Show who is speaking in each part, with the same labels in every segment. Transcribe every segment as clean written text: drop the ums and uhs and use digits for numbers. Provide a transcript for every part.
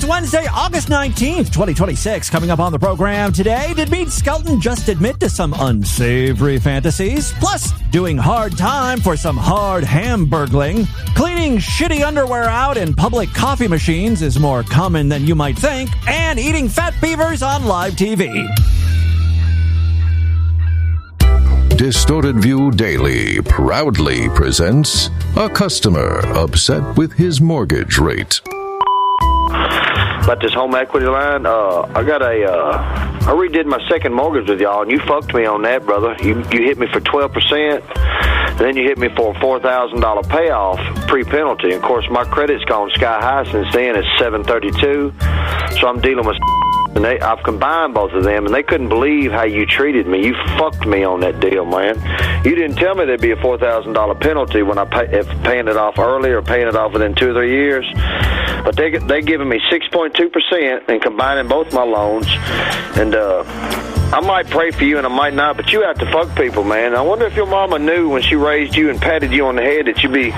Speaker 1: It's Wednesday, August 19th, 2026. Coming up on the program today, did Meade Skelton just admit to some unsavory fantasies? Plus, doing hard time for some hard hamburgling. Cleaning shitty underwear out in public coffee machines is more common than you might think. And eating fat beavers on live TV.
Speaker 2: Distorted View Daily proudly presents a customer upset with his mortgage rate.
Speaker 3: About this home equity line, I redid my second mortgage with y'all, and you fucked me on that, brother. You hit me for 12%, and then you hit me for a $4,000 payoff pre-penalty. Of course, my credit's gone sky high since then. It's 732, so I'm dealing with and I've combined both of them, and they couldn't believe how you treated me. You fucked me on that deal, man. You didn't tell me there'd be a $4,000 penalty when if paying it off early or paying it off within 2 or 3 years. But they giving me 6.2% and combining both my loans. And I might pray for you and I might not, but you have to fuck people, man. I wonder if your mama knew when she raised you and patted you on the head that you'd be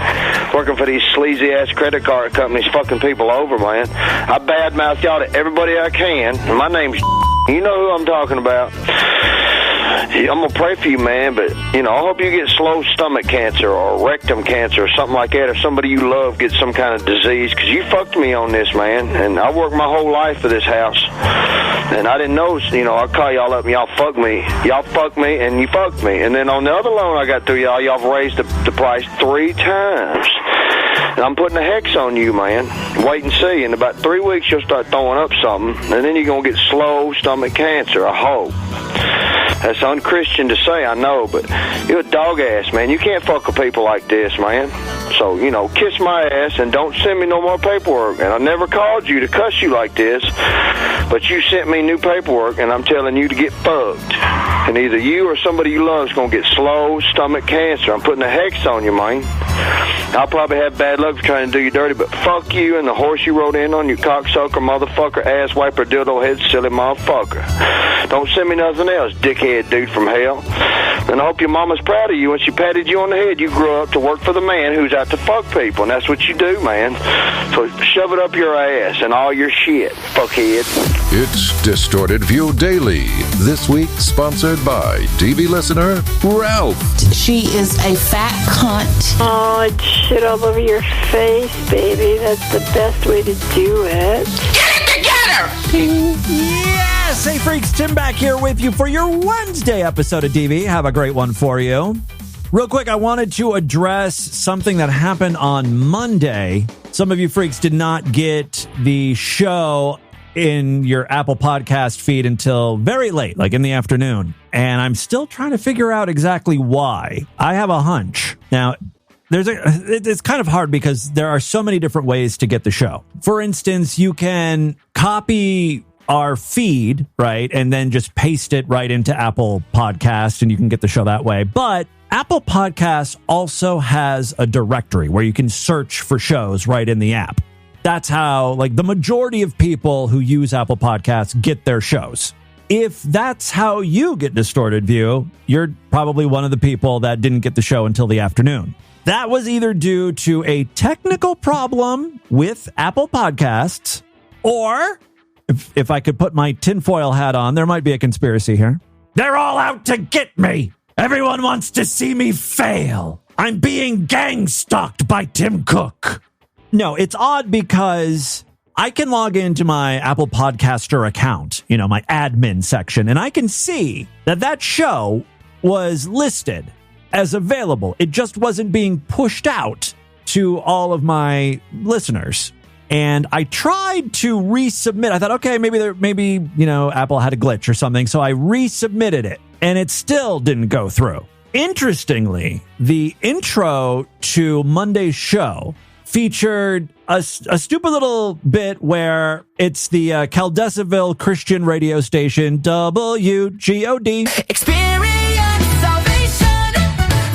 Speaker 3: working for these sleazy-ass credit card companies fucking people over, man. I badmouth y'all to everybody I can. And my name's you know who I'm talking about. I'm going to pray for you, man, but, I hope you get slow stomach cancer or rectum cancer or something like that, or somebody you love gets some kind of disease, because you fucked me on this, man, and I worked my whole life for this house, and I didn't know, I'll call y'all up and y'all fuck me. Y'all fucked me, and you fucked me. And then on the other loan I got through y'all have raised the price 3 times. And I'm putting a hex on you, man. Wait and see. In about 3 weeks, you'll start throwing up something, and then you're going to get slow stomach cancer, I hope. That's unchristian to say, I know, but you're a dog ass, man. You can't fuck with people like this, man. So, kiss my ass and don't send me no more paperwork. And I never called you to cuss you like this, but you sent me new paperwork, and I'm telling you to get fucked. And either you or somebody you love is going to get slow stomach cancer. I'm putting a hex on you, man. I'll probably have bad luck for trying to do you dirty, but fuck you and the horse you rode in on, you cocksucker, motherfucker, ass wiper, dildo head, silly motherfucker. Don't send me nothing else, dickhead dude from hell. And I hope your mama's proud of you when she patted you on the head. You grew up to work for the man who's out to fuck people, and that's what you do, man. So shove it up your ass and all your shit, fuckhead.
Speaker 2: It's Distorted View Daily. This week sponsored by TV listener Ralph.
Speaker 4: She is a fat cunt.
Speaker 5: Oh, it's shit all over your face, baby. That's the best way to do it.
Speaker 4: Get it together!
Speaker 1: Yes! Hey, freaks, Tim back here with you for your Wednesday episode of DV. Have a great one for you. Real quick, I wanted to address something that happened on Monday. Some of you freaks did not get the show in your Apple Podcast feed until very late, like in the afternoon. And I'm still trying to figure out exactly why. I have a hunch. Now, it's kind of hard because there are so many different ways to get the show. For instance, you can copy our feed, right, and then just paste it right into Apple Podcast, and you can get the show that way. But Apple Podcasts also has a directory where you can search for shows right in the app. That's how, the majority of people who use Apple Podcasts get their shows. If that's how you get Distorted View, you're probably one of the people that didn't get the show until the afternoon. That was either due to a technical problem with Apple Podcasts, or, if I could put my tinfoil hat on, there might be a conspiracy here. They're all out to get me. Everyone wants to see me fail. I'm being gang-stalked by Tim Cook. No, it's odd because I can log into my Apple Podcaster account, my admin section, and I can see that show was listed as available. It just wasn't being pushed out to all of my listeners. And I tried to resubmit. I thought, okay, maybe Apple had a glitch or something. So I resubmitted it, and it still didn't go through. Interestingly, the intro to Monday's show featured a stupid little bit where it's the Caldesaville Christian radio station, WGOD.
Speaker 6: Experience salvation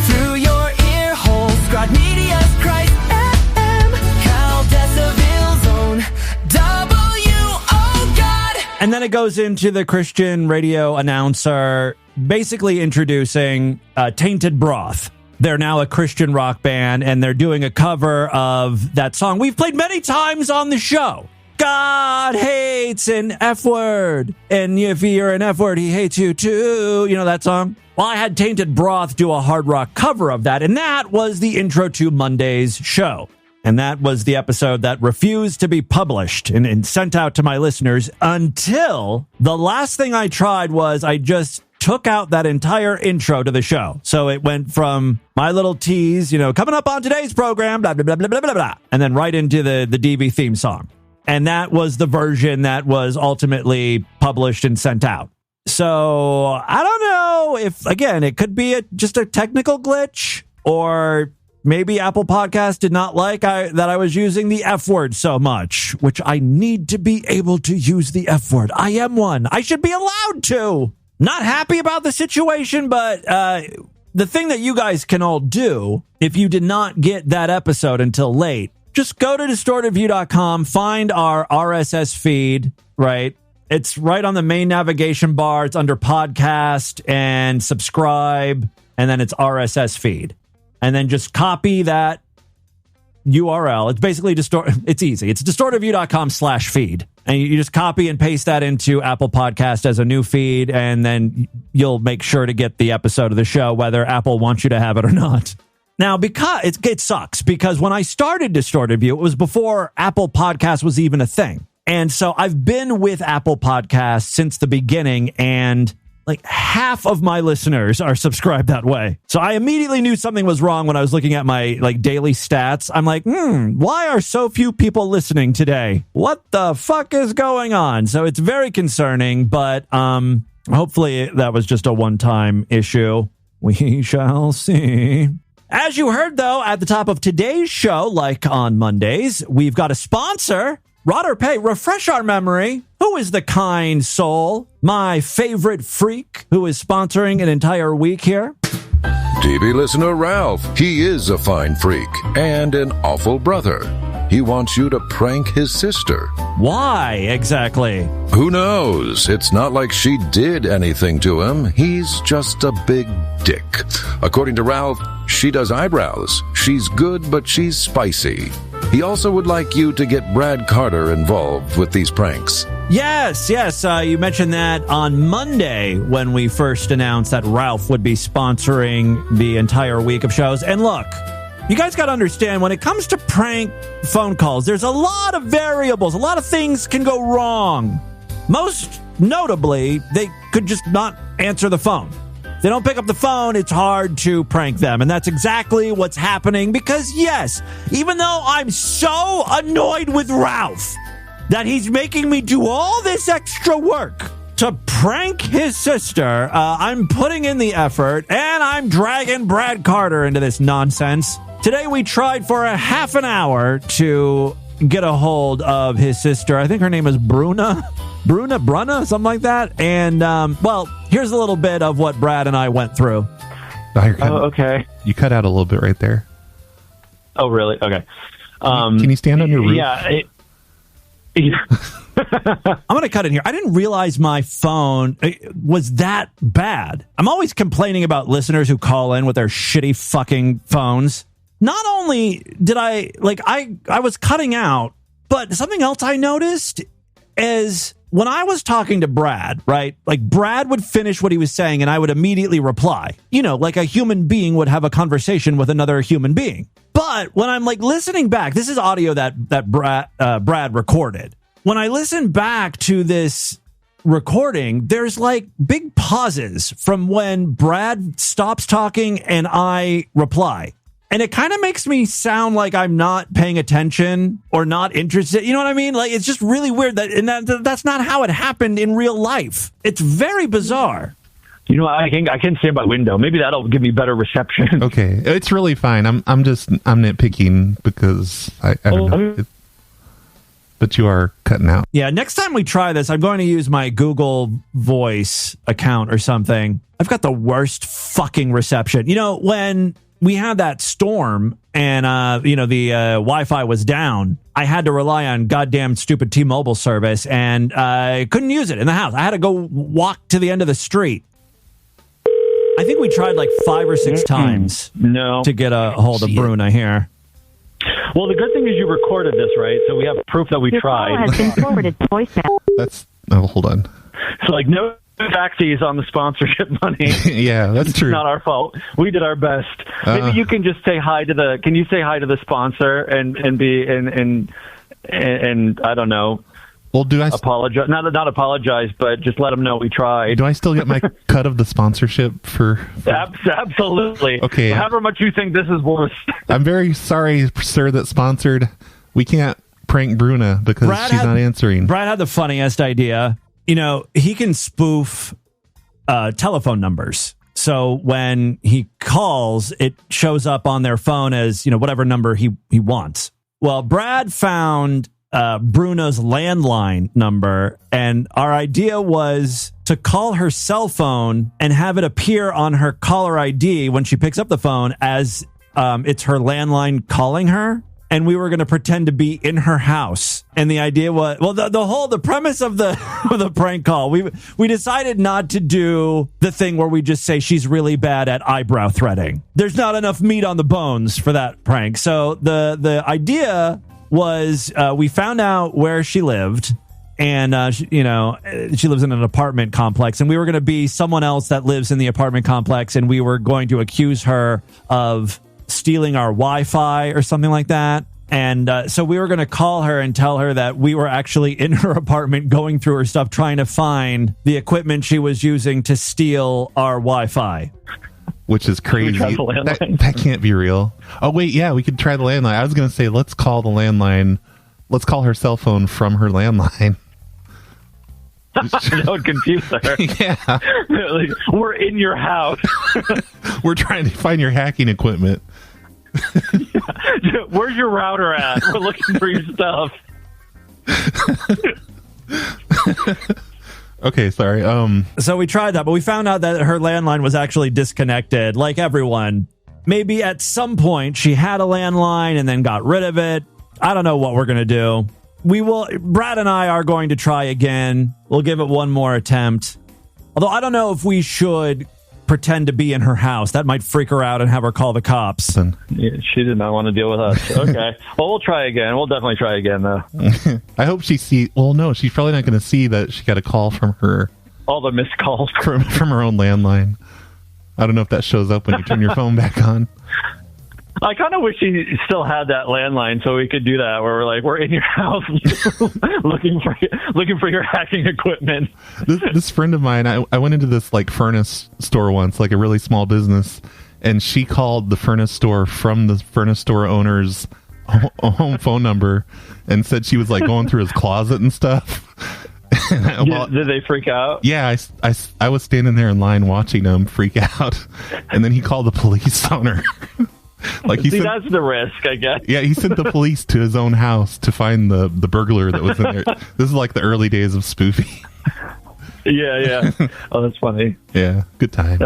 Speaker 6: through your ear holes. God Media's Christ FM, Caldesaville Zone, W-O God.
Speaker 1: And then it goes into the Christian radio announcer basically introducing Tainted Broth. They're now a Christian rock band, and they're doing a cover of that song we've played many times on the show. God hates an F word. And if you're an F word, he hates you too. You know that song? Well, I had Tainted Broth do a hard rock cover of that, and that was the intro to Monday's show. And that was the episode that refused to be published and sent out to my listeners until the last thing I tried was I just took out that entire intro to the show. So it went from my little tease, coming up on today's program, blah, blah, blah, blah, blah, blah, blah, and then right into the DB theme song. And that was the version that was ultimately published and sent out. So I don't know if, again, it could be just a technical glitch, or maybe Apple Podcasts did not like that I was using the F word so much, which I need to be able to use the F word. I am one. I should be allowed to. Not happy about the situation, but the thing that you guys can all do, if you did not get that episode until late, just go to distortedview.com, find our RSS feed, right? It's right on the main navigation bar. It's under podcast and subscribe, and then it's RSS feed. And then just copy that URL. It's basically it's easy. It's distortedview.com/feed. And you just copy and paste that into Apple Podcast as a new feed, and then you'll make sure to get the episode of the show, whether Apple wants you to have it or not. Now, because it sucks, because when I started Distorted View, it was before Apple Podcast was even a thing. And so I've been with Apple Podcasts since the beginning, and like half of my listeners are subscribed that way. So I immediately knew something was wrong when I was looking at my daily stats. I'm like, why are so few people listening today? What the fuck is going on? So it's very concerning, but hopefully that was just a one-time issue. We shall see. As you heard, though, at the top of today's show, like on Mondays, we've got a sponsor. Rod or Pay, refresh our memory. Who is the kind soul? My favorite freak who is sponsoring an entire week here?
Speaker 2: TV listener Ralph. He is a fine freak and an awful brother. He wants you to prank his sister.
Speaker 1: Why exactly?
Speaker 2: Who knows? It's not like she did anything to him. He's just a big dick. According to Ralph, she does eyebrows. She's good, but she's spicy. He also would like you to get Brad Carter involved with these pranks.
Speaker 1: Yes. You mentioned that on Monday when we first announced that Ralph would be sponsoring the entire week of shows. And look, you guys got to understand, when it comes to prank phone calls, there's a lot of variables. A lot of things can go wrong. Most notably, they could just not answer the phone. If they don't pick up the phone, it's hard to prank them. And that's exactly what's happening because, yes, even though I'm so annoyed with Ralph that he's making me do all this extra work to prank his sister, I'm putting in the effort, and I'm dragging Brad Carter into this nonsense. Today we tried for a half an hour to get a hold of his sister. I think her name is Bruna, something like that. And, well, here's a little bit of what Brad and I went through.
Speaker 7: Okay.
Speaker 8: You cut out a little bit right there.
Speaker 7: Oh, really? Okay.
Speaker 8: Can you stand on your roof?
Speaker 7: Yeah.
Speaker 1: I'm going to cut in here. I didn't realize my phone was that bad. I'm always complaining about listeners who call in with their shitty fucking phones. Not only did I was cutting out, but something else I noticed is when I was talking to Brad, right? Like Brad would finish what he was saying and I would immediately reply, like a human being would have a conversation with another human being. But when I'm listening back, this is audio that Brad recorded. When I listen back to this recording, there's big pauses from when Brad stops talking and I reply. And it kind of makes me sound like I'm not paying attention or not interested. You know what I mean? It's just really weird that's not how it happened in real life. It's very bizarre.
Speaker 7: I can stand by window. Maybe that'll give me better reception.
Speaker 8: Okay, it's really fine. I'm nitpicking because I don't know. But you are cutting out.
Speaker 1: Yeah, next time we try this, I'm going to use my Google Voice account or something. I've got the worst fucking reception. When we had that storm and, the Wi-Fi was down, I had to rely on goddamn stupid T-Mobile service, and I couldn't use it in the house. I had to go walk to the end of the street. I think we tried 5 or 6 times to get a hold of Bruna here.
Speaker 7: Well, the good thing is you recorded this, right? So we have proof that we
Speaker 9: Your
Speaker 7: tried.
Speaker 9: call has been forwarded to voicemail.
Speaker 8: That's... Oh, hold on.
Speaker 7: So, like, no taxis on the sponsorship money.
Speaker 8: Yeah, that's
Speaker 7: It's
Speaker 8: true.
Speaker 7: not our fault. We did our best. Maybe you can just say hi to the... Can you say hi to the sponsor and I don't know...
Speaker 8: Well, do I
Speaker 7: apologize? Not apologize, but just let them know we tried.
Speaker 8: Do I still get my cut of the sponsorship for...
Speaker 7: Absolutely.
Speaker 8: Okay.
Speaker 7: However much you think this is worth.
Speaker 8: I'm very sorry, sir, that sponsored. We can't prank Bruna because she's not answering.
Speaker 1: Brad had the funniest idea. You know, he can spoof telephone numbers. So when he calls, it shows up on their phone as, you know, whatever number he wants. Well, Brad found Bruno's landline number, and our idea was to call her cell phone and have it appear on her caller ID when she picks up the phone as it's her landline calling her, and we were going to pretend to be in her house. And the idea was, well, the premise of the of the prank call, we decided not to do the thing where we just say she's really bad at eyebrow threading. There's not enough meat on the bones for that prank. So the idea was we found out where she lived, and she lives in an apartment complex, and we were going to be someone else that lives in the apartment complex, and we were going to accuse her of stealing our Wi-Fi or something like that. And so we were going to call her and tell her that we were actually in her apartment going through her stuff, trying to find the equipment she was using to steal our Wi-Fi.
Speaker 8: Which is crazy. That can't be real. Oh, wait, yeah, we could try the landline. I was going to say, let's call the landline. Let's call her cell phone from her landline.
Speaker 7: That would confuse her.
Speaker 8: Yeah.
Speaker 7: Like, we're in your house.
Speaker 8: We're trying to find your hacking equipment.
Speaker 7: Yeah. Where's your router at? We're looking for your stuff.
Speaker 8: Okay, sorry.
Speaker 1: So we tried that, but we found out that her landline was actually disconnected, like everyone. Maybe at some point she had a landline and then got rid of it. I don't know what we're going to do. Brad and I are going to try again. We'll give it one more attempt. Although I don't know if we should pretend to be in her house. That might freak her out and have her call the cops.
Speaker 7: Yeah, she did not want to deal with us. Okay. Well, we'll try again. We'll definitely try again, though.
Speaker 8: I hope she sees... Well, no, she's probably not going to see that she got a call from her...
Speaker 7: All the missed calls.
Speaker 8: From her own landline. I don't know if that shows up when you turn your phone back on.
Speaker 7: I kind of wish she still had that landline so we could do that, where we're like, we're in your house looking for your hacking equipment.
Speaker 8: This friend of mine, I went into this like furnace store once, like a really small business, and she called the furnace store from the furnace store owner's home phone number and said she was like going through his closet and stuff.
Speaker 7: Did they freak out?
Speaker 8: Yeah, I was standing there in line watching them freak out, and then he called the police on her. Like
Speaker 7: that's the risk, I guess.
Speaker 8: Yeah, he sent the police to his own house to find the burglar that was in there. This is like the early days of spoofing.
Speaker 7: Yeah. Oh, that's funny.
Speaker 8: Yeah, good time.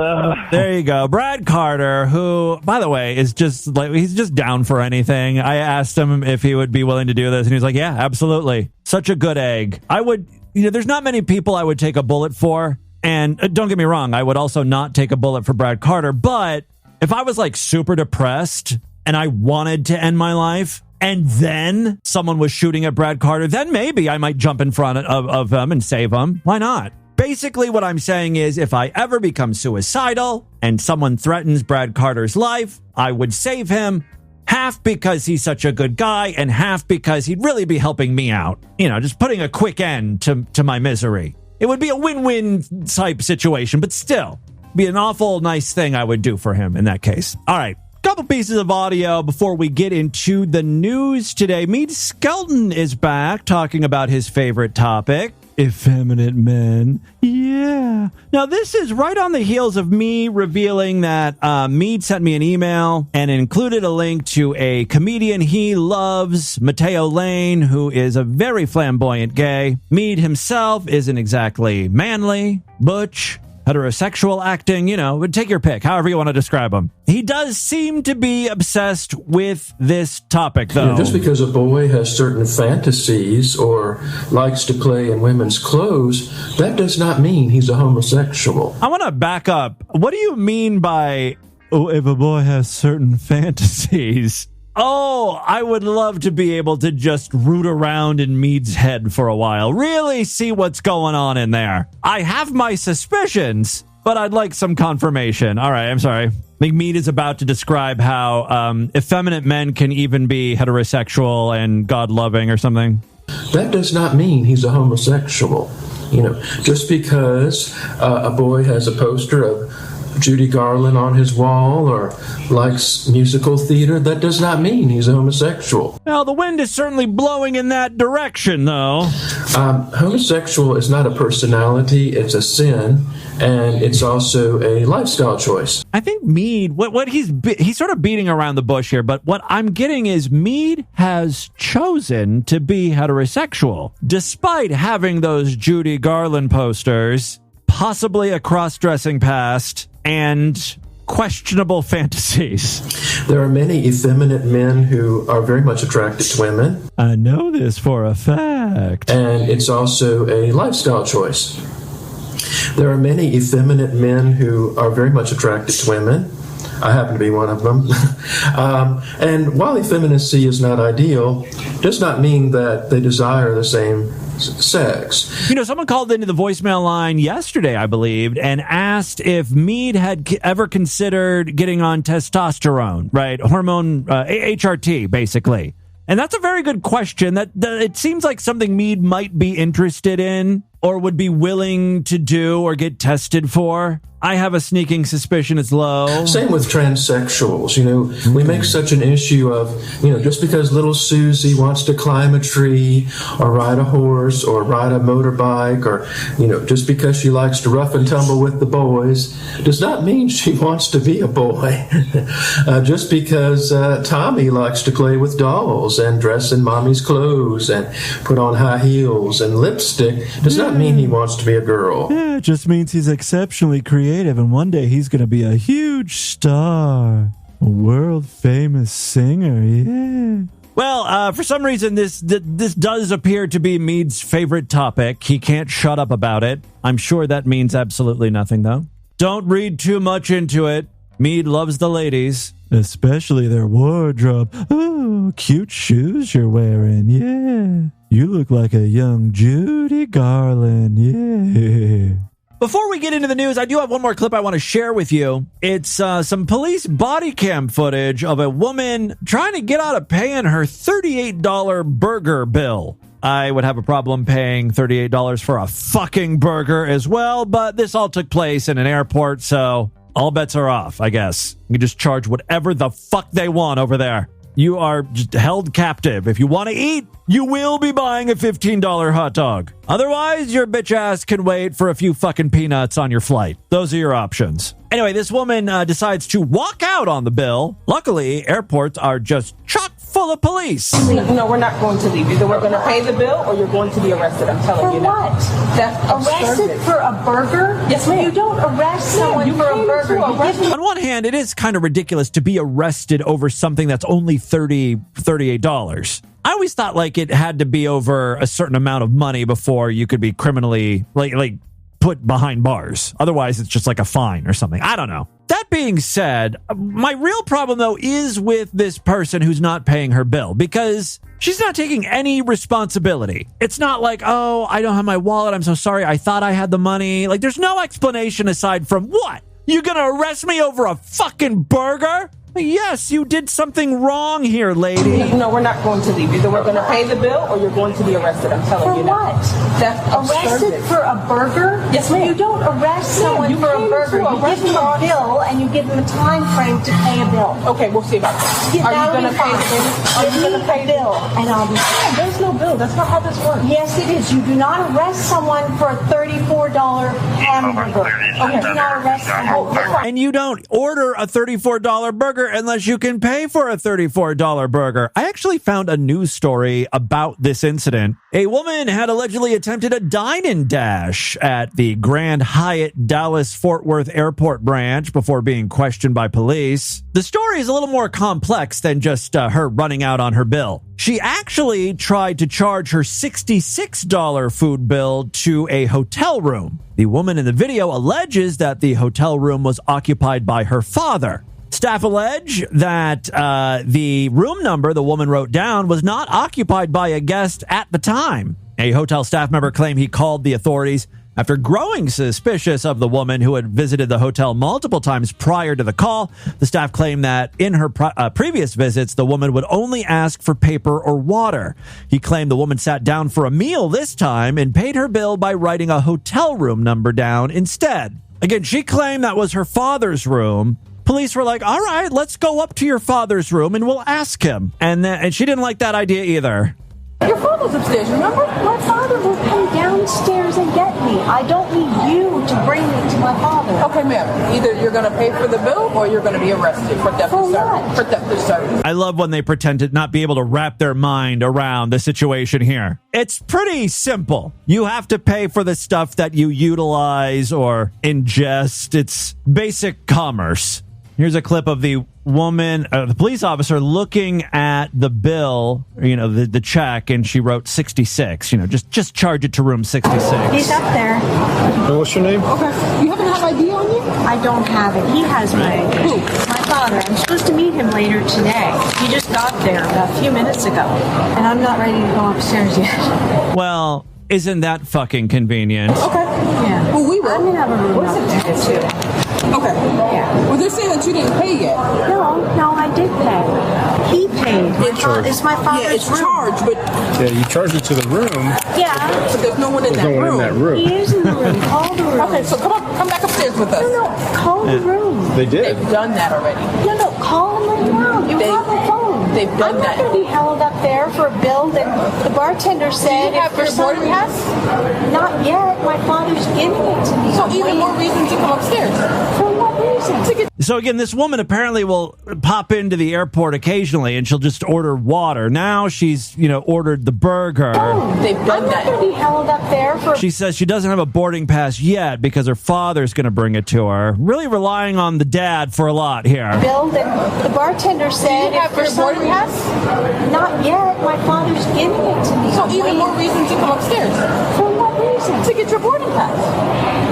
Speaker 1: There you go. Brad Carter, who, by the way, is just like, he's just down for anything. I asked him if he would be willing to do this, and he was like, yeah, absolutely. Such a good egg. I would, there's not many people I would take a bullet for. And don't get me wrong, I would also not take a bullet for Brad Carter, but if I was like super depressed and I wanted to end my life and then someone was shooting at Brad Carter, then maybe I might jump in front of him and save him. Why not? Basically, what I'm saying is if I ever become suicidal and someone threatens Brad Carter's life, I would save him, half because he's such a good guy and half because he'd really be helping me out. Just putting a quick end to my misery. It would be a win-win type situation, but still. Be an awful nice thing I would do for him in that case. All right, couple pieces of audio before we get into the news today. Mead Skelton is back talking about his favorite topic, effeminate men. Yeah. Now, this is right on the heels of me revealing that Mead sent me an email and included a link to a comedian he loves, Mateo Lane, who is a very flamboyant gay. Mead himself isn't exactly manly, butch, heterosexual acting, take your pick, however you want to describe him. He does seem to be obsessed with this topic, though.
Speaker 10: Just because a boy has certain fantasies or likes to play in women's clothes, that does not mean he's a homosexual.
Speaker 1: I want to back up. What do you mean by, if a boy has certain fantasies? Oh, I would love to be able to just root around in Mead's head for a while. Really see what's going on in there. I have my suspicions, but I'd like some confirmation. All right, I'm sorry. I think Mead is about to describe how effeminate men can even be heterosexual and God-loving or something.
Speaker 10: That does not mean he's a homosexual. Just because a boy has a poster of Judy Garland on his wall or likes musical theater, that does not mean he's a homosexual.
Speaker 1: Well, the wind is certainly blowing in that direction, though.
Speaker 10: Homosexual is not a personality, it's a sin, and it's also a lifestyle choice.
Speaker 1: I think Mead, what he's sort of beating around the bush here, but what I'm getting is Mead has chosen to be heterosexual, despite having those Judy Garland posters, possibly a cross-dressing past, and questionable fantasies.
Speaker 10: There are many effeminate men who are very much attracted to women.
Speaker 1: I know this for a fact.
Speaker 10: And it's also a lifestyle choice. There are many effeminate men who are very much attracted to women. I happen to be one of them. And while effeminacy is not ideal, does not mean that they desire the same sex.
Speaker 1: Someone called into the voicemail line yesterday, I believe, and asked if Mead had ever considered getting on testosterone, right? Hormone, HRT, basically. And that's a very good question. That it seems like something Mead might be interested in or would be willing to do or get tested for. I have a sneaking suspicion it's low.
Speaker 10: Same with transsexuals. We make such an issue of, just because little Susie wants to climb a tree or ride a horse or ride a motorbike or, just because she likes to rough and tumble with the boys does not mean she wants to be a boy. Just because Tommy likes to play with dolls and dress in mommy's clothes and put on high heels and lipstick does not mean he wants to be a girl.
Speaker 1: Yeah, it just means he's exceptionally creative. And one day he's going to be a huge star, a world-famous singer, yeah. Well, for some reason, this does appear to be Mead's favorite topic. He can't shut up about it. I'm sure that means absolutely nothing, though. Don't read too much into it. Mead loves the ladies, especially their wardrobe. Oh, cute shoes you're wearing, yeah. You look like a young Judy Garland, yeah. Before we get into the news, I do have one more clip I want to share with you. It's some police body cam footage of a woman trying to get out of paying her $38 burger bill. I would have a problem paying $38 for a fucking burger as well, but this all took place in an airport, so all bets are off, I guess. You can just charge whatever the fuck they want over there. You are just held captive. If you want to eat, you will be buying a $15 hot dog. Otherwise, your bitch ass can wait for a few fucking peanuts on your flight. Those are your options. Anyway, this woman decides to walk out on the bill. Luckily, airports are just chock full of police.
Speaker 11: No, we're not going to leave. Either we're going to pay the bill or you're going to be arrested. I'm telling you now.
Speaker 12: For what?
Speaker 11: That's
Speaker 12: arrested for a burger?
Speaker 11: Yes, ma'am.
Speaker 12: You don't arrest someone for a burger.
Speaker 1: On one hand, it is kind of ridiculous to be arrested over something that's only $38. I always thought like it had to be over a certain amount of money before you could be criminally like put behind bars. Otherwise, it's just like a fine or something. I don't know. That being said, my real problem, though, is with this person who's not paying her bill because she's not taking any responsibility. It's not like, oh, I don't have my wallet. I'm so sorry. I thought I had the money. Like, there's no explanation aside from what? You gonna arrest me over a fucking burger? Yes, you did something wrong here, lady.
Speaker 11: No, we're not going to leave. Either we're going to pay the bill or you're going to be arrested. I'm telling you now.
Speaker 12: For what?
Speaker 11: That's
Speaker 12: arrested for a burger?
Speaker 11: Yes, ma'am.
Speaker 12: You don't arrest someone for a burger. You give them a bill and you give them a time frame to pay a bill.
Speaker 11: Okay, we'll see about that. Are you going to pay the bill? Are you going to pay the bill?
Speaker 12: And I'll be fine.
Speaker 11: There's no bill. That's not how this works.
Speaker 12: Yes, it is. You do not arrest someone for a $34 hamburger. Okay, you do not arrest someone.
Speaker 1: And you don't order a $34 burger unless you can pay for a $34 burger. I actually found a news story about this incident. A woman had allegedly attempted a dine-and-dash at the Grand Hyatt Dallas-Fort Worth Airport branch before being questioned by police. The story is a little more complex than just her running out on her bill. She actually tried to charge her $66 food bill to a hotel room. The woman in the video alleges that the hotel room was occupied by her father. Staff allege that the room number the woman wrote down was not occupied by a guest at the time. A hotel staff member claimed he called the authorities after growing suspicious of the woman who had visited the hotel multiple times prior to the call. The staff claimed that in her previous visits, the woman would only ask for paper or water. He claimed the woman sat down for a meal this time and paid her bill by writing a hotel room number down instead. Again, she claimed that was her father's room. Police were like, all right, let's go up to your father's room and we'll ask him. And she didn't like that idea either.
Speaker 11: Your father's upstairs, remember?
Speaker 12: My father will come downstairs and get me. I don't need you to bring me to my father.
Speaker 11: Okay, ma'am. Either you're going to pay for the bill or you're going to be arrested for theft of service. For theft of service.
Speaker 1: I love when they pretend to not be able to wrap their mind around the situation here. It's pretty simple. You have to pay for the stuff that you utilize or ingest. It's basic commerce. Here's a clip of the woman, the police officer, looking at the bill, the check, and she wrote 66. Just charge it to room 66.
Speaker 12: He's up there.
Speaker 13: And what's your name?
Speaker 11: Okay. You happen to have ID on you?
Speaker 12: I don't have it. He has my ID.
Speaker 11: Who?
Speaker 12: My father. I'm supposed to meet him later today. He just got there a few minutes ago. And I'm not ready to go upstairs yet.
Speaker 1: Well, isn't that fucking convenient?
Speaker 11: Okay.
Speaker 12: Yeah.
Speaker 11: Well, we will.
Speaker 12: I'm going to have a room up there, too.
Speaker 11: Okay.
Speaker 12: Yeah.
Speaker 11: Well, they're saying that you didn't pay yet.
Speaker 12: No, I did pay. He paid. It's my father's
Speaker 11: Yeah, it's
Speaker 12: room.
Speaker 11: charged, but...
Speaker 13: Yeah, you charged it to the room.
Speaker 12: Yeah.
Speaker 11: But there's no one in that room.
Speaker 12: He is in the room. Call the room.
Speaker 11: Okay, so come back upstairs with us.
Speaker 12: No, call the room.
Speaker 13: They did.
Speaker 11: They've done that already.
Speaker 12: No, call him right now. You have a phone.
Speaker 11: They've done that.
Speaker 12: I'm not going to be held up there for a bill that the bartender said.
Speaker 11: Do you have your boarding pass?
Speaker 12: Not yet. My father's giving it to me.
Speaker 11: So even more reason to come upstairs.
Speaker 12: For what reason?
Speaker 1: So again, this woman apparently will pop into the airport occasionally and she'll just order water. Now she's, ordered the burger.
Speaker 11: They've done
Speaker 12: I'm not going to be held up there for...
Speaker 1: She says she doesn't have a boarding pass yet because her father's going to bring it to her. Really relying on the dad for a lot here.
Speaker 12: Bill that the bartender said.
Speaker 11: Do you have your boarding pass?
Speaker 12: Not yet. My father's giving it to me.
Speaker 11: So even more reason to come upstairs.
Speaker 12: For what reason?
Speaker 11: To get your boarding pass.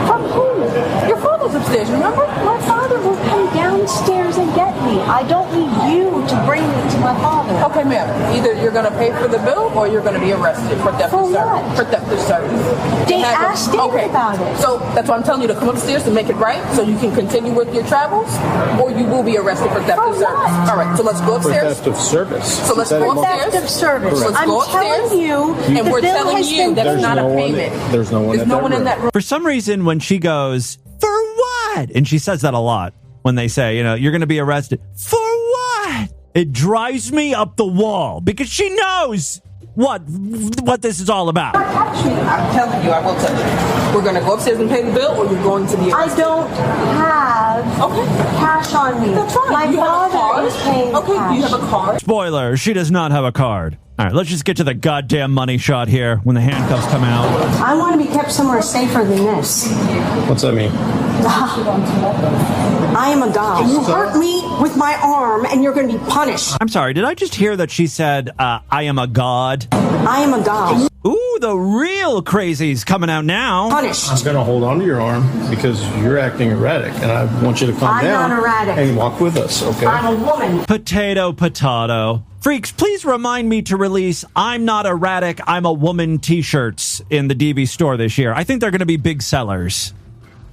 Speaker 12: From who?
Speaker 11: Your father's upstairs, remember?
Speaker 12: My father will come downstairs and get me. I don't need you to bring me to my father.
Speaker 11: Okay, ma'am. Either you're going to pay for the bill or you're going to be arrested for theft of service. For theft of service.
Speaker 12: They asked him about it.
Speaker 11: So that's why I'm telling you to come upstairs to make it right so you can continue with your travels or you will be arrested for theft of service. All right, so let's go upstairs.
Speaker 13: For theft of service.
Speaker 11: So let's go upstairs.
Speaker 12: Theft of service.
Speaker 11: Let's
Speaker 12: I'm
Speaker 11: go upstairs.
Speaker 12: telling you,
Speaker 11: and
Speaker 12: the
Speaker 11: we're
Speaker 12: bill
Speaker 11: telling
Speaker 12: has
Speaker 11: you
Speaker 12: been
Speaker 11: that's not a payment.
Speaker 13: There's no one
Speaker 11: in that room.
Speaker 1: For some reason, when she goes, for what? And she says that a lot when they say, you're going to be arrested. For what? It drives me up the wall because she knows what this is all about.
Speaker 11: I'm telling you, I will tell you. We're going to go upstairs and pay the bill or you're going to be arrested.
Speaker 12: I don't have cash on me.
Speaker 11: That's fine.
Speaker 12: My
Speaker 11: You have a
Speaker 12: father
Speaker 11: card?
Speaker 12: is paying
Speaker 11: Okay,
Speaker 12: cash.
Speaker 11: do you have a card?
Speaker 1: Spoiler, she does not have a card. All right, let's just get to the goddamn money shot here when the handcuffs come out.
Speaker 12: I want to be kept somewhere safer than this.
Speaker 13: What's that mean?
Speaker 12: I am a god. You hurt me with my arm and you're going to be punished.
Speaker 1: I'm sorry, did I just hear that she said, I am a god?
Speaker 12: I am a god.
Speaker 1: Ooh, the real crazy's coming out now.
Speaker 12: Punished.
Speaker 13: I'm going to hold on to your arm because you're acting erratic, and I want you to calm down.
Speaker 12: I'm not erratic.
Speaker 13: And walk with us, okay?
Speaker 12: I'm a woman.
Speaker 1: Potato. Freaks, please remind me to release I'm Not Erratic, I'm a Woman t-shirts in the DV store this year. I think they're going to be big sellers.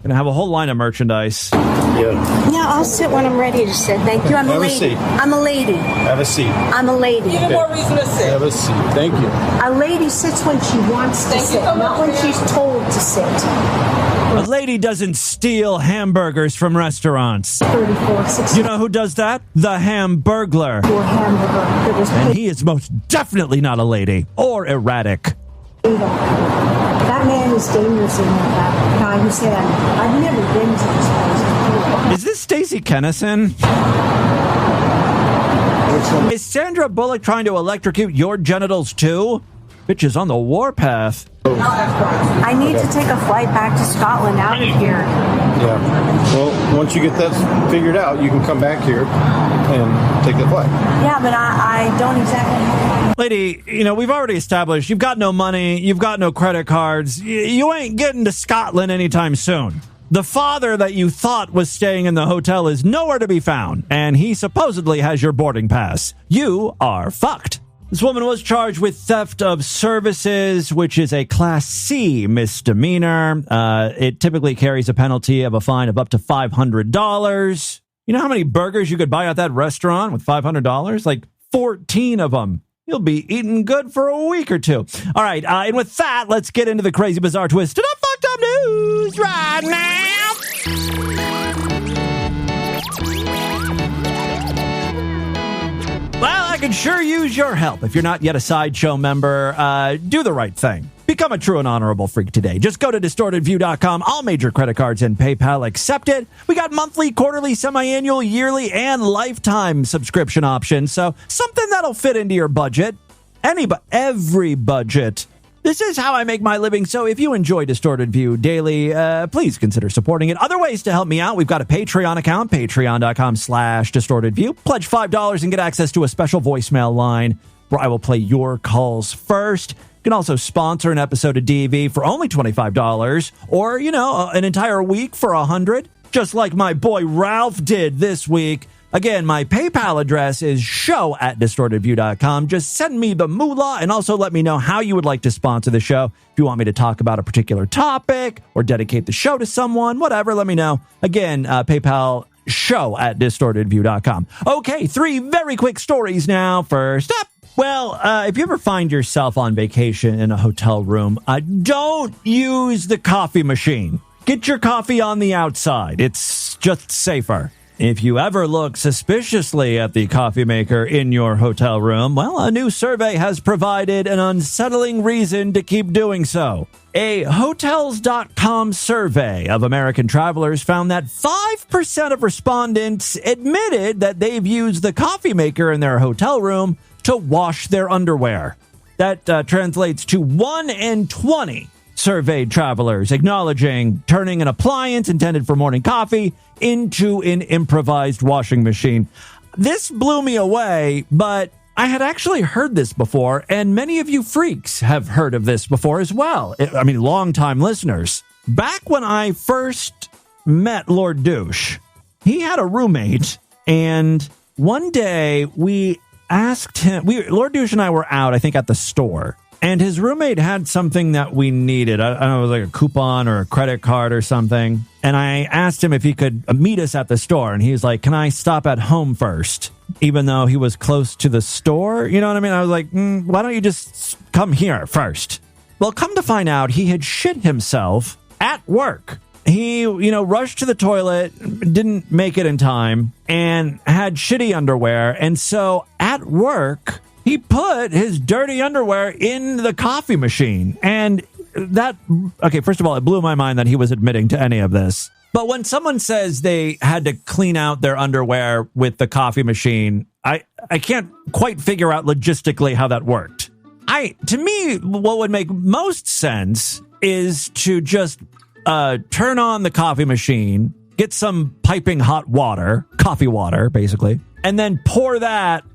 Speaker 1: Going to have a whole line of merchandise.
Speaker 13: Yeah.
Speaker 12: Yeah, I'll sit when I'm ready to sit. Thank you. I'm a lady.
Speaker 13: Have a seat.
Speaker 12: I'm a lady.
Speaker 13: Have a seat.
Speaker 12: I'm a lady.
Speaker 11: Even more reason to sit.
Speaker 13: Have a seat. Thank you.
Speaker 12: A lady sits when she wants to sit, not when she's told to sit.
Speaker 1: A lady doesn't steal hamburgers from restaurants.
Speaker 12: 34.60.
Speaker 1: You know who does that? The Hamburglar.
Speaker 12: Your hamburger that was
Speaker 1: And
Speaker 12: paid.
Speaker 1: he is most definitely not a lady or erratic.
Speaker 12: That man is dangerous in that guy who said that. I've never been to this place.
Speaker 1: Is this Stacey Kennison? Is Sandra Bullock trying to electrocute your genitals too? Bitch is on the warpath.
Speaker 12: I need to take a flight back to Scotland out of here.
Speaker 13: Yeah. Well, once you get that figured out, you can come back here and take the flight.
Speaker 12: Yeah, but I don't exactly have
Speaker 1: Lady, we've already established you've got no money, you've got no credit cards, you ain't getting to Scotland anytime soon. The father that you thought was staying in the hotel is nowhere to be found, and he supposedly has your boarding pass. You are fucked. This woman was charged with theft of services, which is a Class C misdemeanor. It typically carries a penalty of a fine of up to $500. You know how many burgers you could buy at that restaurant with $500? Like 14 of them. You'll be eating good for a week or two. All right, and with that, let's get into the crazy, bizarre, twisted up, fucked up news right now. Well, I could sure use your help. If you're not yet a Sideshow member, do the right thing. Become a true and honorable freak today. Just go to distortedview.com. All major credit cards and PayPal accept it. We got monthly, quarterly, semi-annual, yearly, and lifetime subscription options. So something that'll fit into your budget. Every budget. This is how I make my living. So if you enjoy Distorted View daily, please consider supporting it. Other ways to help me out. We've got a Patreon account, patreon.com/distortedview. Pledge $5 and get access to a special voicemail line where I will play your calls first. You can also sponsor an episode of DV for only $25 or, an entire week for $100, just like my boy Ralph did this week. Again, my PayPal address is show@distortedview.com. Just send me the moolah and also let me know how you would like to sponsor the show. If you want me to talk about a particular topic or dedicate the show to someone, whatever, let me know. Again, PayPal show@distortedview.com. Okay, 3 very quick stories now. First up. Well, if you ever find yourself on vacation in a hotel room, don't use the coffee machine. Get your coffee on the outside. It's just safer. If you ever look suspiciously at the coffee maker in your hotel room, well, a new survey has provided an unsettling reason to keep doing so. A Hotels.com survey of American travelers found that 5% of respondents admitted that they've used the coffee maker in their hotel room to wash their underwear. That translates to 1 in 20 surveyed travelers acknowledging turning an appliance intended for morning coffee into an improvised washing machine. This blew me away, but I had actually heard this before, and many of you freaks have heard of this before as well. I mean, longtime listeners. Back when I first met Lord Douche, he had a roommate, and one day we asked him, Lord Douche and I were out, I think, at the store, and his roommate had something that we needed. I don't know, it was like a coupon or a credit card or something. And I asked him if he could meet us at the store, and he was like, can I stop at home first? Even though he was close to the store, you know what I mean? I was like, why don't you just come here first? Well, come to find out, he had shit himself at work. He, rushed to the toilet, didn't make it in time, and had shitty underwear. And so at work, he put his dirty underwear in the coffee machine. And first of all, it blew my mind that he was admitting to any of this. But when someone says they had to clean out their underwear with the coffee machine, I can't quite figure out logistically how that worked. To me, what would make most sense is to just turn on the coffee machine, get some piping hot water, coffee water, basically, and then pour that,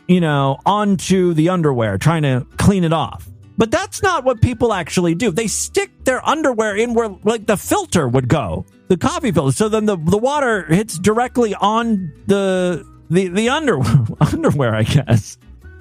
Speaker 1: onto the underwear, trying to clean it off. But that's not what people actually do. They stick their underwear in where, like, the filter would go, the coffee filter. So then the water hits directly on the underwear, I guess,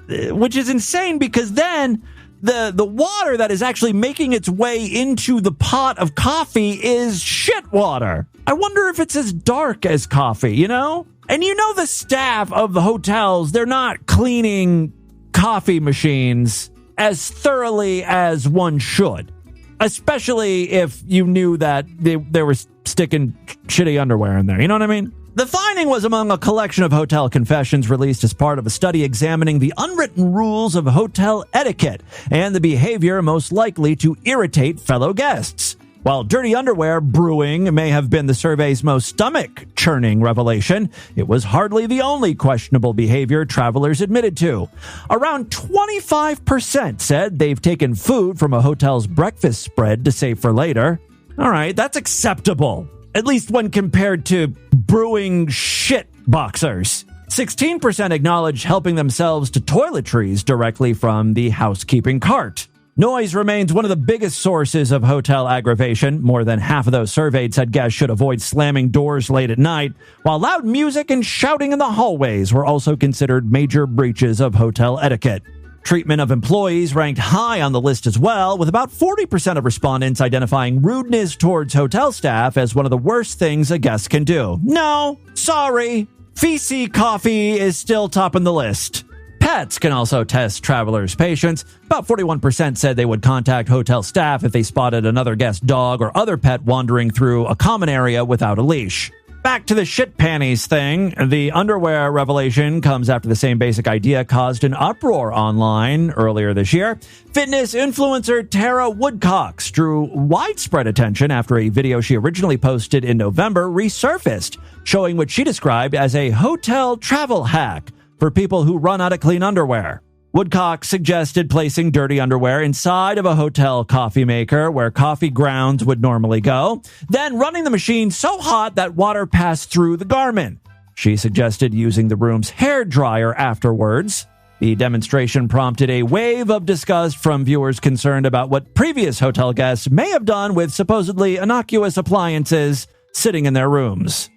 Speaker 1: which is insane because then the water that is actually making its way into the pot of coffee is shit water. I wonder if it's as dark as coffee, And the staff of the hotels, they're not cleaning coffee machines as thoroughly as one should, especially if you knew that they were sticking shitty underwear in there. You know what I mean? The finding was among a collection of hotel confessions released as part of a study examining the unwritten rules of hotel etiquette and the behavior most likely to irritate fellow guests. While dirty underwear brewing may have been the survey's most stomach-churning revelation, it was hardly the only questionable behavior travelers admitted to. Around 25% said they've taken food from a hotel's breakfast spread to save for later. All right, that's acceptable, at least when compared to brewing shit boxers. 16% acknowledged helping themselves to toiletries directly from the housekeeping cart. Noise remains one of the biggest sources of hotel aggravation. More than half of those surveyed said guests should avoid slamming doors late at night, while loud music and shouting in the hallways were also considered major breaches of hotel etiquette. Treatment of employees ranked high on the list as well, with about 40% of respondents identifying rudeness towards hotel staff as one of the worst things a guest can do. No, sorry. Feces coffee is still topping the list. Pets can also test travelers' patience. About 41% said they would contact hotel staff if they spotted another guest dog or other pet wandering through a common area without a leash. Back to the shit panties thing. The underwear revelation comes after the same basic idea caused an uproar online earlier this year. Fitness influencer Tara Woodcox drew widespread attention after a video she originally posted in November resurfaced, showing what she described as a hotel travel hack for people who run out of clean underwear. Woodcock suggested placing dirty underwear inside of a hotel coffee maker where coffee grounds would normally go, then running the machine so hot that water passed through the garment. She suggested using the room's hair dryer afterwards. The demonstration prompted a wave of disgust from viewers concerned about what previous hotel guests may have done with supposedly innocuous appliances sitting in their rooms.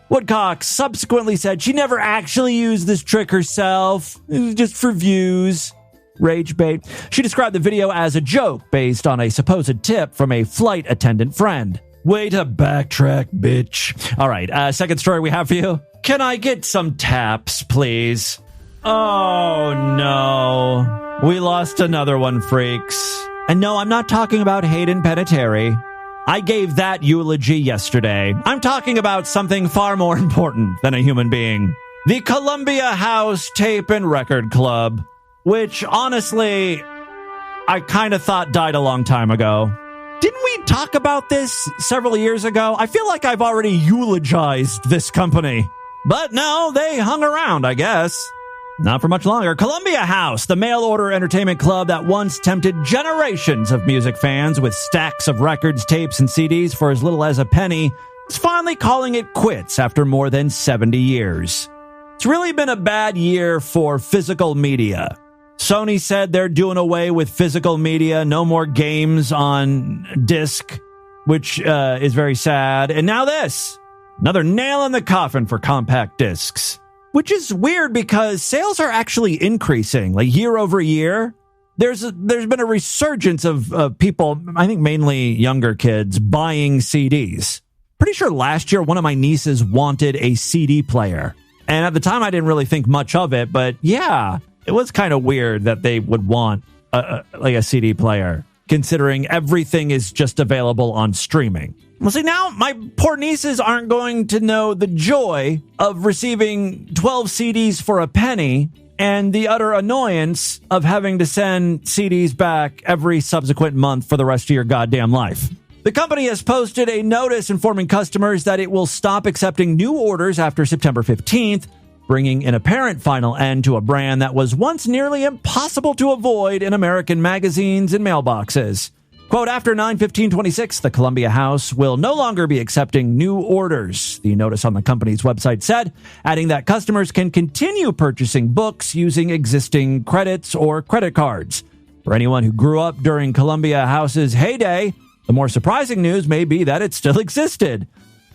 Speaker 1: Woodcock subsequently said she never actually used this trick herself. It was just for views. Rage bait. She described the video as a joke based on a supposed tip from a flight attendant friend. Way to backtrack, bitch. All right, second story we have for you. Can I get some taps, please? Oh, no. We lost another one, freaks. And no, I'm not talking about Hayden Panettiere. I gave that eulogy yesterday. I'm talking about something far more important than a human being. The Columbia House Tape and Record Club, which honestly, I kind of thought died a long time ago. Didn't we talk about this several years ago? I feel like I've already eulogized this company. But no, they hung around, I guess. Not for much longer. Columbia House, the mail-order entertainment club that once tempted generations of music fans with stacks of records, tapes, and CDs for as little as a penny, is finally calling it quits after more than 70 years. It's really been a bad year for physical media. Sony said they're doing away with physical media, no more games on disc, which is very sad. And now this, another nail in the coffin for compact discs. Which is weird because sales are actually increasing, like year over year. There's been a resurgence of people, I think mainly younger kids, buying CDs. Pretty sure last year one of my nieces wanted a CD player. And at the time I didn't really think much of it, but yeah, it was kind of weird that they would want a CD player, considering everything is just available on streaming. Well, see, now my poor nieces aren't going to know the joy of receiving 12 CDs for a penny and the utter annoyance of having to send CDs back every subsequent month for the rest of your goddamn life. The company has posted a notice informing customers that it will stop accepting new orders after September 15th, bringing an apparent final end to a brand that was once nearly impossible to avoid in American magazines and mailboxes. Quote, after 9/15/26, the Columbia House will no longer be accepting new orders, the notice on the company's website said, adding that customers can continue purchasing books using existing credits or credit cards. For anyone who grew up during Columbia House's heyday, the more surprising news may be that it still existed.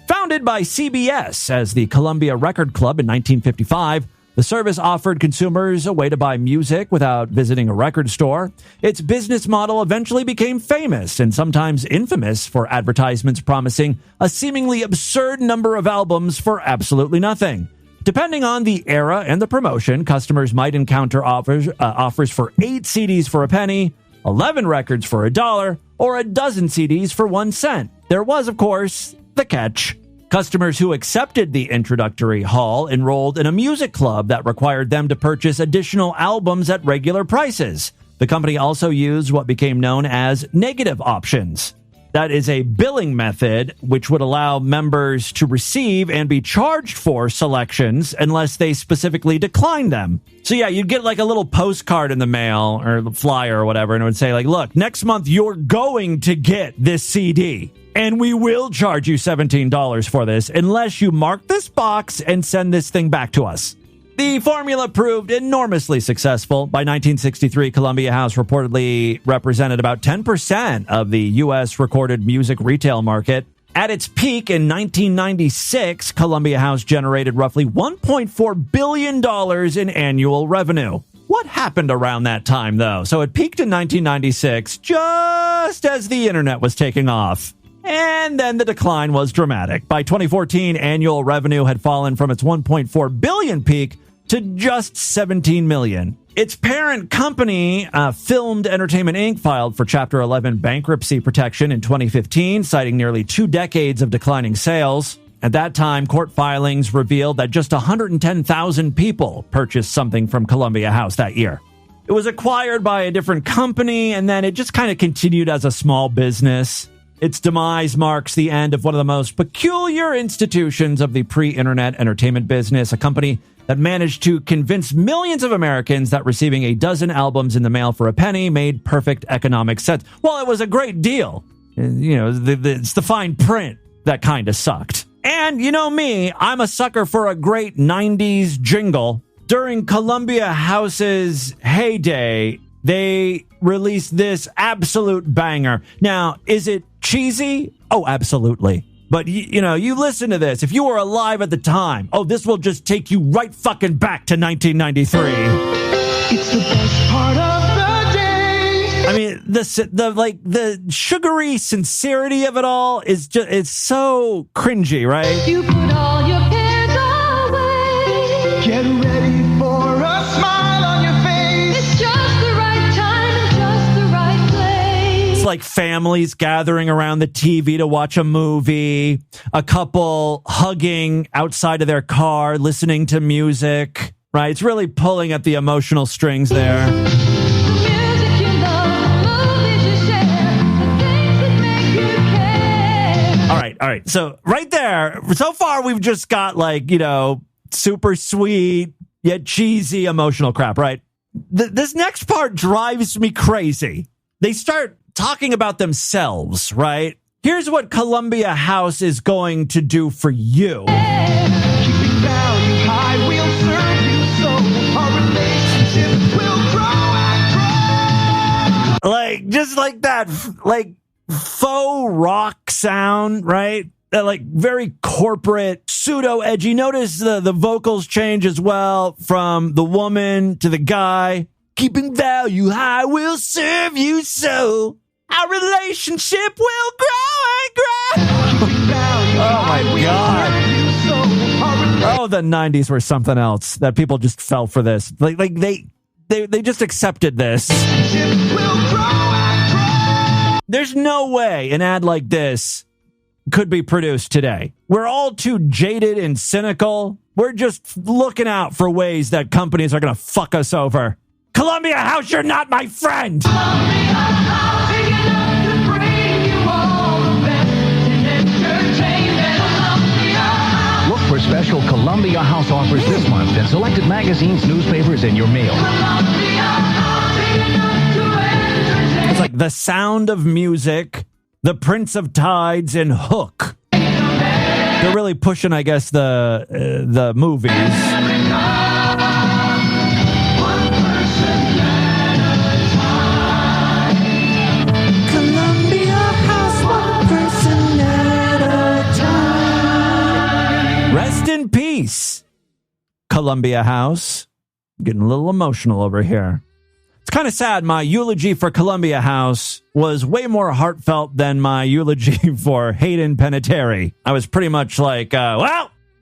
Speaker 1: Founded by CBS as the Columbia Record Club in 1955, the service offered consumers a way to buy music without visiting a record store. Its business model eventually became famous and sometimes infamous for advertisements promising a seemingly absurd number of albums for absolutely nothing. Depending on the era and the promotion, customers might encounter offers for 8 CDs for a penny, 11 records for $1, or a dozen CDs for 1 cent. There was, of course, the catch. Customers who accepted the introductory haul enrolled in a music club that required them to purchase additional albums at regular prices. The company also used what became known as negative options. That is a billing method which would allow members to receive and be charged for selections unless they specifically declined them. So yeah, you'd get like a little postcard in the mail or the flyer or whatever, and it would say like, look, next month you're going to get this CD. And we will charge you $17 for this unless you mark this box and send this thing back to us. The formula proved enormously successful. By 1963, Columbia House reportedly represented about 10% of the U.S. recorded music retail market. At its peak in 1996, Columbia House generated roughly $1.4 billion in annual revenue. What happened around that time, though? So it peaked in 1996, just as the internet was taking off. And then the decline was dramatic. By 2014, annual revenue had fallen from its $1.4 billion peak to just $17 million. Its parent company, Filmed Entertainment Inc., filed for Chapter 11 bankruptcy protection in 2015, citing nearly 2 decades of declining sales. At that time, court filings revealed that just 110,000 people purchased something from Columbia House that year. It was acquired by a different company, and then it just kind of continued as a small business. Its demise marks the end of one of the most peculiar institutions of the pre-internet entertainment business, a company that managed to convince millions of Americans that receiving a dozen albums in the mail for a penny made perfect economic sense. Well, it was a great deal. It's the fine print that kind of sucked. And you know me, I'm a sucker for a great 90s jingle. During Columbia House's heyday, they released this absolute banger. Now, is it cheesy? Oh, absolutely. But, you listen to this. If you were alive at the time, this will just take you right fucking back to 1993.
Speaker 6: It's the best part of the day.
Speaker 1: I mean, the sugary sincerity of it all is just, it's so cringy, right?
Speaker 6: You put all your cares away. Get ready for a smile on your face. It's just the right time and just the right place.
Speaker 1: It's like families gathering around the TV to watch a movie, a couple hugging outside of their car, listening to music, right? It's really pulling at the emotional strings there. All right. So right there, so far we've just got super sweet yet cheesy emotional crap, right? This next part drives me crazy. They start talking about themselves, right? Here's what Columbia House is going to do for you.
Speaker 6: Keeping value high, we'll serve you so our relationship will grow and grow.
Speaker 1: Just like that, faux rock sound, right? That very corporate, pseudo edgy. Notice the vocals change as well from the woman to the guy. Keeping value high, we'll serve you so our relationship will grow and grow. Oh my God. Oh, the 90s were something else that people just fell for this. They just accepted this. There's no way an ad like this could be produced today. We're all too jaded and cynical. We're just looking out for ways that companies are going to fuck us over. Columbia House, you're not my friend.
Speaker 14: Look for special Columbia House offers this month in selected magazines, newspapers, and your mail.
Speaker 1: It's like The Sound of Music, The Prince of Tides, and Hook. They're really pushing, I guess, the movies. Columbia House, one person at a time. Rest in peace, Columbia House. Getting a little emotional over here. It's kind of sad. My eulogy for Columbia House was way more heartfelt than my eulogy for Hayden Panettiere. I was pretty much like,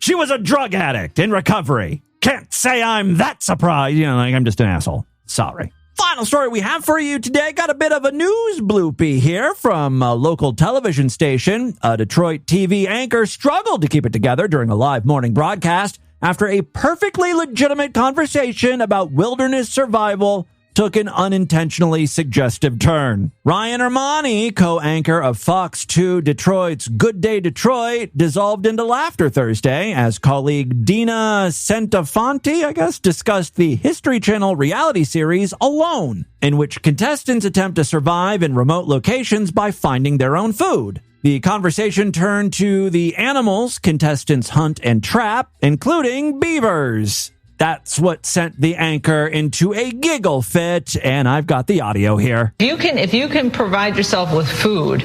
Speaker 1: she was a drug addict in recovery. Can't say I'm that surprised. I'm just an asshole. Sorry. Final story we have for you today. Got a bit of a news bloopy here from a local television station. A Detroit TV anchor struggled to keep it together during a live morning broadcast after a perfectly legitimate conversation about wilderness survival took an unintentionally suggestive turn. Ryan Armani, co-anchor of Fox 2 Detroit's Good Day Detroit, dissolved into laughter Thursday as colleague Dina Centafanti, discussed the History Channel reality series Alone, in which contestants attempt to survive in remote locations by finding their own food. The conversation turned to the animals contestants hunt and trap, including beavers. That's what sent the anchor into a giggle fit, and I've got the audio here.
Speaker 15: If you can provide yourself with food,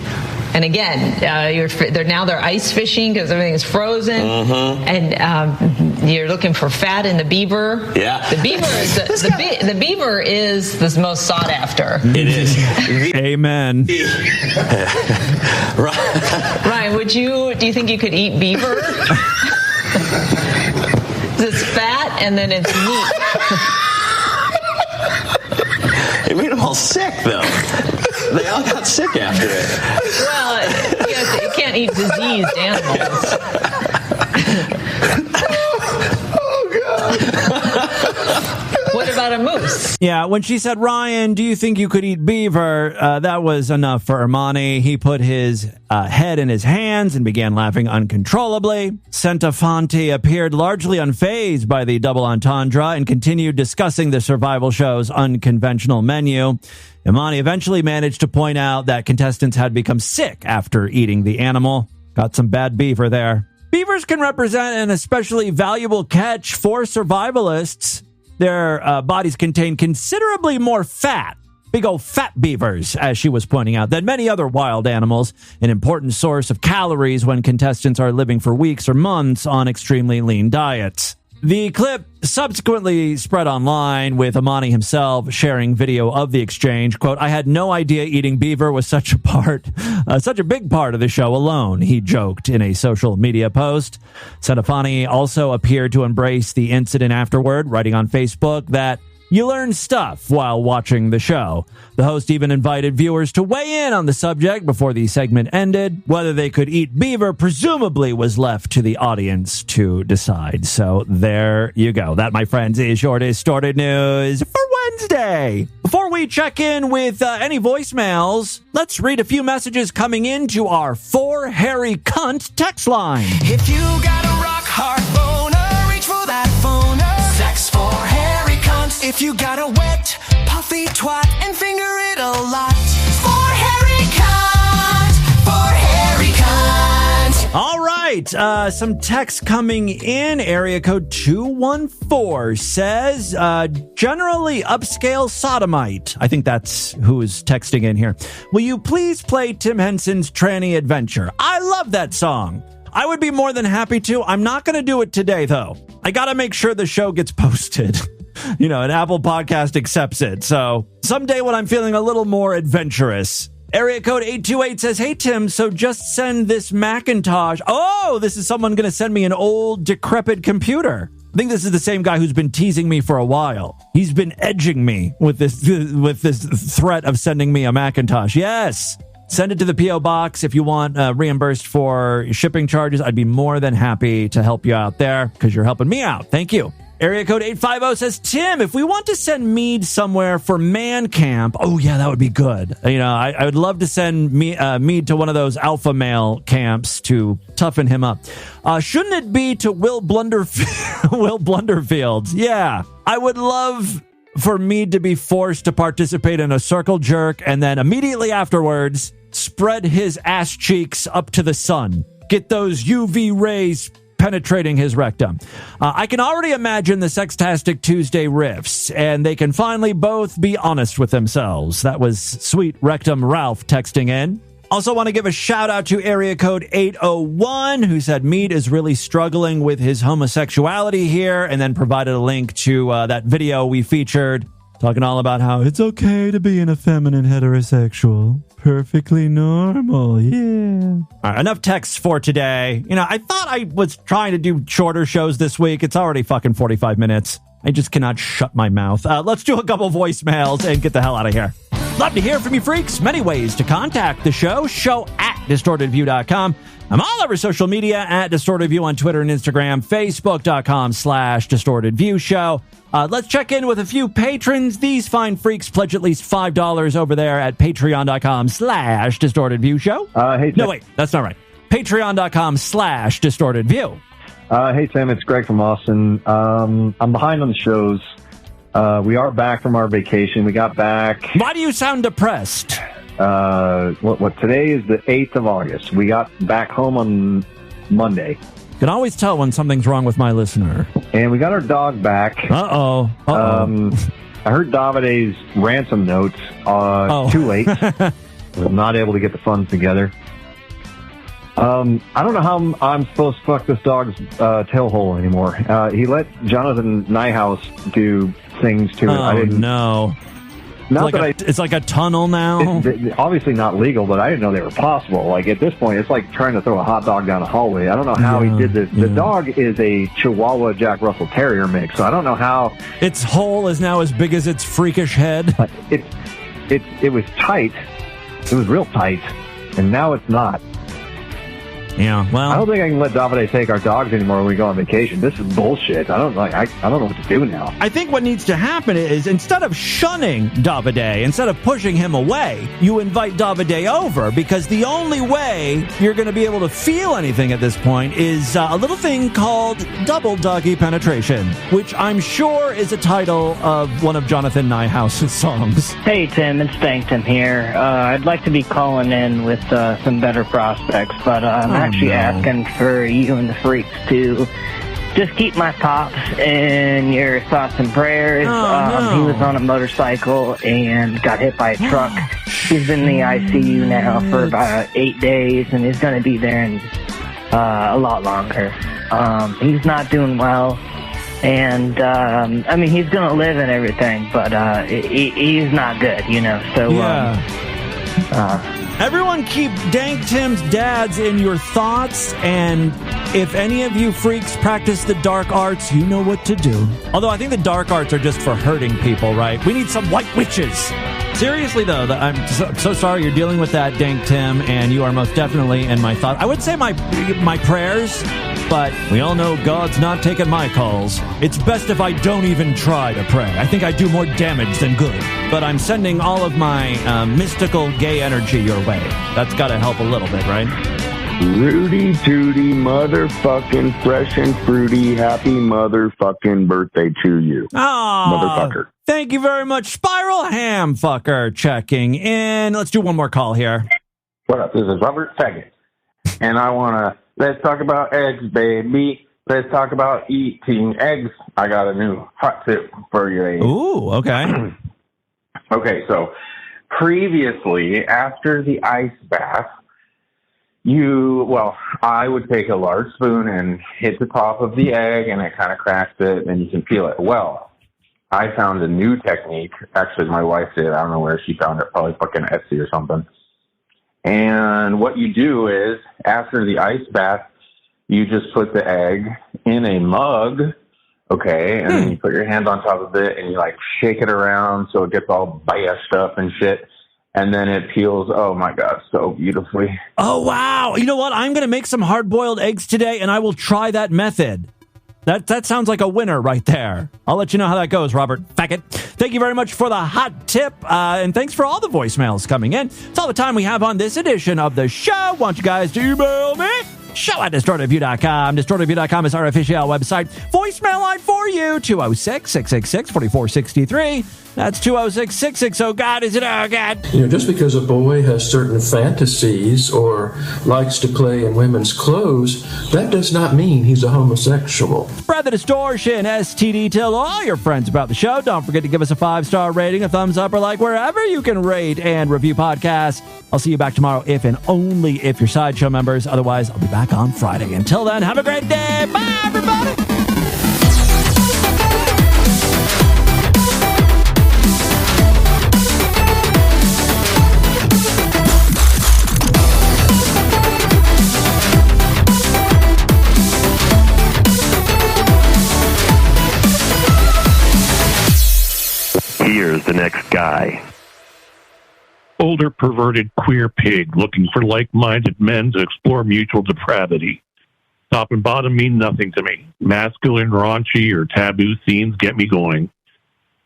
Speaker 15: and again, they're ice fishing because everything is frozen, and you're looking for fat in the beaver.
Speaker 16: Yeah,
Speaker 15: the beaver is the beaver is the most sought after.
Speaker 16: It is.
Speaker 1: Amen.
Speaker 15: Ryan, do you think you could eat beaver? It's fat and then it's meat.
Speaker 16: It made them all sick, though. They all got sick after it.
Speaker 15: Well, you can't eat diseased animals.
Speaker 16: Oh, God.
Speaker 15: What about a moose?
Speaker 1: Yeah, when she said, Ryan, do you think you could eat beaver? That was enough for Armani. He put his head in his hands and began laughing uncontrollably. Centafonte appeared largely unfazed by the double entendre and continued discussing the survival show's unconventional menu. Imani eventually managed to point out that contestants had become sick after eating the animal. Got some bad beaver there. Beavers can represent an especially valuable catch for survivalists. Their bodies contain considerably more fat, big old fat beavers, as she was pointing out, than many other wild animals, an important source of calories when contestants are living for weeks or months on extremely lean diets. The clip subsequently spread online, with Imani himself sharing video of the exchange. Quote, I had no idea eating beaver was such a big part of the show alone, he joked in a social media post. Centafonte also appeared to embrace the incident afterward, writing on Facebook that you learn stuff while watching the show. The host even invited viewers to weigh in on the subject before the segment ended. Whether they could eat beaver presumably was left to the audience to decide. So there you go. That, my friends, is your Distorted News for Wednesday. Before we check in with any voicemails, let's read a few messages coming into our For Harry Cunt text line.
Speaker 6: If you got a rock hard boner, reach for that phoner. Sex for Harry Cunt. If you got a wet, puffy twat and finger it a lot. For Harry Cunt. For Harry Cunt.
Speaker 1: All right, some text coming in. Area code 214 says, generally upscale sodomite. I think that's who is texting in here. Will you please play Tim Henson's Tranny Adventure? I love that song. I would be more than happy to. I'm not going to do it today, though. I got to make sure the show gets posted. You know, an Apple podcast accepts it. So someday when I'm feeling a little more adventurous. Area code 828 says, hey, Tim, so just send this Macintosh. Oh, this is someone going to send me an old, decrepit computer. I think this is the same guy who's been teasing me for a while. He's been edging me with this threat of sending me a Macintosh. Yes. Send it to the P.O. Box if you want reimbursed for shipping charges. I'd be more than happy to help you out there because you're helping me out. Thank you. Area code 850 says, Tim, if we want to send Mead somewhere for man camp, oh, yeah, that would be good. You know, I would love to send Mead to one of those alpha male camps to toughen him up. Shouldn't it be to Will Blunderfields? Yeah, I would love for Mead to be forced to participate in a circle jerk and then immediately afterwards spread his ass cheeks up to the sun. Get those UV rays penetrating his rectum. I can already imagine the Sextastic Tuesday riffs, and they can finally both be honest with themselves. That was Sweet Rectum Ralph texting in. Also want to give a shout out to area code 801, who said Mead is really struggling with his homosexuality here, and then provided a link to that video we featured, talking all about how it's okay to be an effeminate heterosexual. Perfectly normal, yeah. All right, enough texts for today. You know, I thought I was trying to do shorter shows this week. It's already fucking 45 minutes. I just cannot shut my mouth. Let's do a couple voicemails and get the hell out of here. Love to hear from you freaks. Many ways to contact the show. Show at DistortedView.com. I'm all over social media at DistortedView on Twitter and Instagram. Facebook.com/DistortedViewShow. Let's check in with a few patrons. These fine freaks pledge at least $5 over there at Patreon.com/DistortedViewShow.
Speaker 17: Hey,
Speaker 1: no, wait, that's not right. Patreon.com/DistortedView.
Speaker 17: Hey, Tim, it's Greg from Austin. I'm behind on the shows. We are back from our vacation. We got back.
Speaker 1: Why do you sound depressed?
Speaker 17: Today is the 8th of August. We got back home on Monday.
Speaker 1: Can always tell when something's wrong with my listener.
Speaker 17: And we got our dog back.
Speaker 1: Uh-oh.
Speaker 17: I heard Davide's ransom notes too late. Was not able to get the funds together. I don't know how I'm supposed to fuck this dog's tail hole anymore. He let Jonathan Nyhouse do things to it. I didn't
Speaker 1: know. It's like a tunnel now.
Speaker 17: Obviously not legal, but I didn't know they were possible. Like at this point, it's like trying to throw a hot dog down a hallway. I don't know how he did this. The dog is a Chihuahua Jack Russell Terrier mix, so I don't know how
Speaker 1: its hole is now as big as its freakish head.
Speaker 17: It was tight. It was real tight, and now it's not.
Speaker 1: Yeah, well,
Speaker 17: I don't think I can let Davide take our dogs anymore when we go on vacation. This is bullshit. I don't know what to do now.
Speaker 1: I think what needs to happen is instead of shunning Davide, instead of pushing him away, you invite Davide over, because the only way you're going to be able to feel anything at this point is a little thing called double doggy penetration, which I'm sure is a title of one of Jonathan Nyhouse's songs.
Speaker 18: Hey Tim, it's Bankton here. I'd like to be calling in with some better prospects, but I'm actually asking for you and the freaks to just keep my pops in your thoughts and prayers. He was on a motorcycle and got hit by a truck. He's in the ICU now for about 8 days, and he's going to be there in a lot longer. He's not doing well, and I mean, he's going to live and everything, but he's not good, you know. So
Speaker 1: everyone keep Dank Tim's dads in your thoughts, and if any of you freaks practice the dark arts, you know what to do. Although I think the dark arts are just for hurting people, right? We need some white witches. Seriously, though, I'm so sorry you're dealing with that, Dank Tim, and you are most definitely in my thoughts. I would say my prayers, but we all know God's not taking my calls. It's best if I don't even try to pray. I think I do more damage than good. But I'm sending all of my mystical gay energy your way. That's got to help a little bit, right?
Speaker 19: Rudy Tooty, motherfucking fresh and fruity, happy motherfucking birthday to you. Motherfucker.
Speaker 1: Thank you very much, Spiral Ham Fucker, checking in. Let's do one more call here.
Speaker 19: What up? This is Robert Saget. And I want to, let's talk about eggs, baby. Let's talk about eating eggs. I got a new hot tip for you.
Speaker 1: Ooh, okay.
Speaker 19: Okay, so previously, after the ice bath, I would take a large spoon and hit the top of the egg, and it kind of cracks it, and you can peel it. Well, I found a new technique. Actually, my wife did. I don't know where she found it, probably fucking Etsy or something. And what you do is, after the ice bath, you just put the egg in a mug, okay, and then you put your hand on top of it, and you, like, shake it around so it gets all bashed up and shit. And then it peels, oh my God, so beautifully.
Speaker 1: Oh, wow. You know what? I'm going to make some hard-boiled eggs today, and I will try that method. That sounds like a winner right there. I'll let you know how that goes, Robert Fackett. Thank you very much for the hot tip, and thanks for all the voicemails coming in. It's all the time we have on this edition of the show. I want you guys to email me. Show@DistortedView.com. DistortedView.com is our official website. Voicemail line for you, 206-666-4463. That's 206-660. Oh, God, is it? Oh, God.
Speaker 10: You know, just because a boy has certain fantasies or likes to play in women's clothes, that does not mean he's a homosexual.
Speaker 1: Spread the distortion. STD. Tell all your friends about the show. Don't forget to give us a 5-star rating, a thumbs up, or like wherever you can rate and review podcasts. I'll see you back tomorrow if and only if you're Sideshow members. Otherwise, I'll be back on Friday. Until then, have a great day. Bye, everybody.
Speaker 20: Here's the next guy.
Speaker 21: Older, perverted, queer pig looking for like-minded men to explore mutual depravity. Top and bottom mean nothing to me. Masculine, raunchy, or taboo scenes get me going.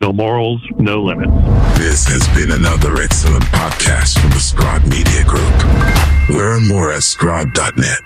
Speaker 21: No morals, no limits.
Speaker 22: This has been another excellent podcast from the Scribe Media Group. Learn more at scribe.net.